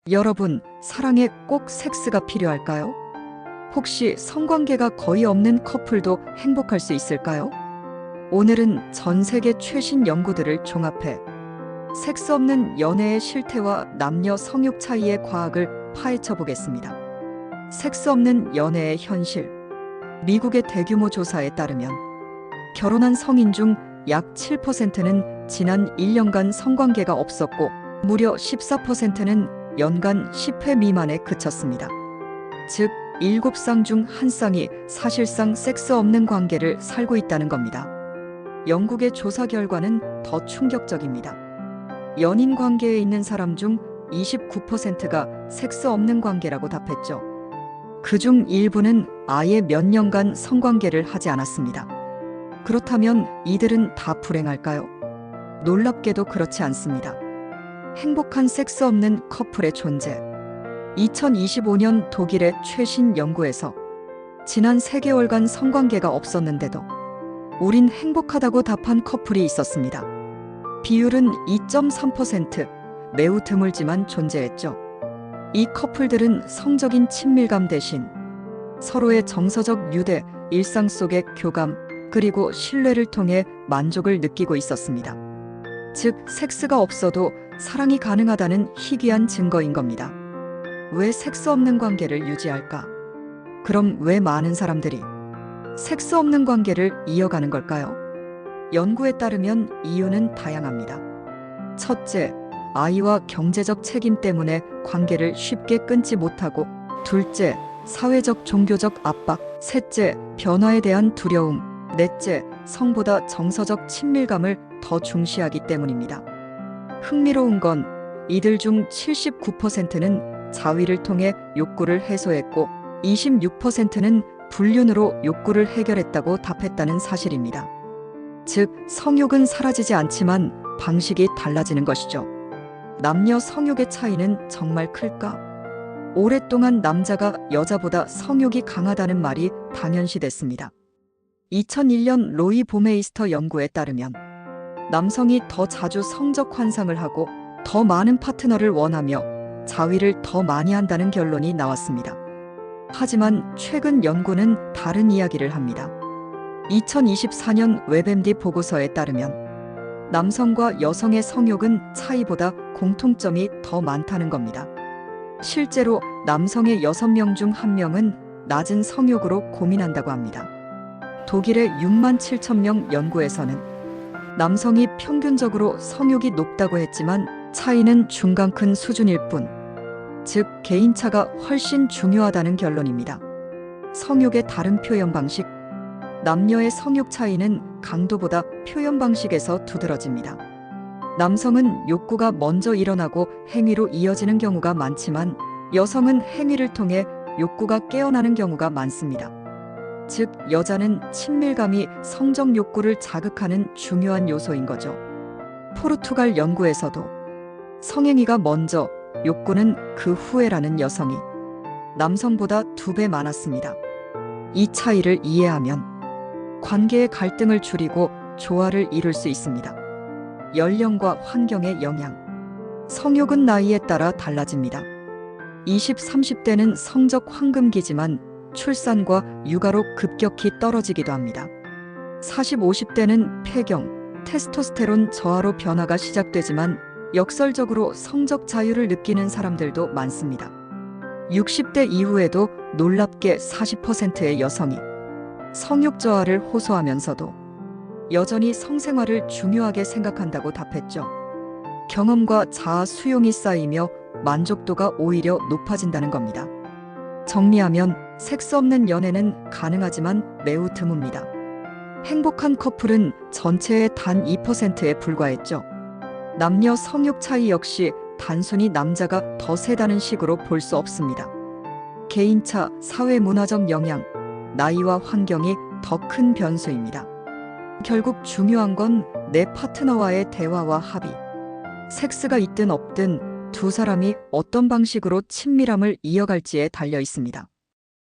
여러분, 사랑에 꼭 섹스가 필요할까요? 혹시 성관계가 거의 없는 커플도 행복할 수 있을까요? 오늘은 전 세계 최신 연구들을 종합해 섹스 없는 연애의 실태와 남녀 성욕 차이의 과학을 파헤쳐 보겠습니다. 섹스 없는 연애의 현실. 미국의 대규모 조사에 따르면 결혼한 성인 중 약 7%는 지난 1년간 성관계가 없었고 무려 14%는 연간 10회 미만에 그쳤습니다. 즉, 7쌍 중 1쌍이 사실상 섹스 없는 관계를 살고 있다는 겁니다. 영국의 조사 결과는 더 충격적입니다. 연인 관계에 있는 사람 중 29%가 섹스 없는 관계라고 답했죠. 그중 일부는 아예 몇 년간 성관계를 하지 않았습니다. 그렇다면 이들은 다 불행할까요? 놀랍게도 그렇지 않습니다. 행복한 섹스 없는 커플의 존재. 2025년 독일의 최신 연구에서 지난 3개월간 성관계가 없었는데도 우린 행복하다고 답한 커플이 있었습니다. 비율은 2.3%, 매우 드물지만 존재했죠. 이 커플들은 성적인 친밀감 대신 서로의 정서적 유대, 일상 속의 교감, 그리고 신뢰를 통해 만족을 느끼고 있었습니다. 즉, 섹스가 없어도 사랑이 가능하다는 희귀한 증거인 겁니다. 왜 섹스 없는 관계를 유지할까? 그럼 왜 많은 사람들이 섹스 없는 관계를 이어가는 걸까요? 연구에 따르면 이유는 다양합니다. 첫째, 아이와 경제적 책임 때문에 관계를 쉽게 끊지 못하고, 둘째, 사회적 종교적 압박, 셋째, 변화에 대한 두려움, 넷째, 성보다 정서적 친밀감을 더 중시하기 때문입니다. 흥미로운 건 이들 중 79%는 자위를 통해 욕구를 해소했고 26%는 불륜으로 욕구를 해결했다고 답했다는 사실입니다. 즉, 성욕은 사라지지 않지만 방식이 달라지는 것이죠. 남녀 성욕의 차이는 정말 클까? 오랫동안 남자가 여자보다 성욕이 강하다는 말이 당연시됐습니다. 2001년 로이 보메이스터 연구에 따르면 남성이 더 자주 성적 환상을 하고 더 많은 파트너를 원하며 자위를 더 많이 한다는 결론이 나왔습니다. 하지만 최근 연구는 다른 이야기를 합니다. 2024년 웹엠디 보고서에 따르면 남성과 여성의 성욕은 차이보다 공통점이 더 많다는 겁니다. 실제로 남성의 6명 중 1명은 낮은 성욕으로 고민한다고 합니다. 독일의 6만 7천 명 연구에서는 남성이 평균적으로 성욕이 높다고 했지만 차이는 중간 큰 수준일 뿐, 즉 개인차가 훨씬 중요하다는 결론입니다. 성욕의 다른 표현 방식. 남녀의 성욕 차이는 강도보다 표현 방식에서 두드러집니다. 남성은 욕구가 먼저 일어나고 행위로 이어지는 경우가 많지만 여성은 행위를 통해 욕구가 깨어나는 경우가 많습니다. 즉, 여자는 친밀감이 성적 욕구를 자극하는 중요한 요소인 거죠. 포르투갈 연구에서도 성행위가 먼저, 욕구는 그 후에라는 여성이 남성보다 2배 많았습니다. 이 차이를 이해하면 관계의 갈등을 줄이고 조화를 이룰 수 있습니다. 연령과 환경의 영향. 성욕은 나이에 따라 달라집니다. 20, 30대는 성적 황금기지만 출산과 육아로 급격히 떨어지기도 합니다. 40, 50대는 폐경, 테스토스테론 저하로 변화가 시작되지만 역설적으로 성적 자유를 느끼는 사람들도 많습니다. 60대 이후에도 놀랍게 40%의 여성이 성욕 저하를 호소하면서도 여전히 성생활을 중요하게 생각한다고 답했죠. 경험과 자아 수용이 쌓이며 만족도가 오히려 높아진다는 겁니다. 정리하면 섹스 없는 연애는 가능하지만 매우 드뭅니다. 행복한 커플은 전체의 단 2%에 불과했죠. 남녀 성욕 차이 역시 단순히 남자가 더 세다는 식으로 볼 수 없습니다. 개인차, 사회문화적 영향, 나이와 환경이 더 큰 변수입니다. 결국 중요한 건 내 파트너와의 대화와 합의. 섹스가 있든 없든 두 사람이 어떤 방식으로 친밀함을 이어갈지에 달려 있습니다.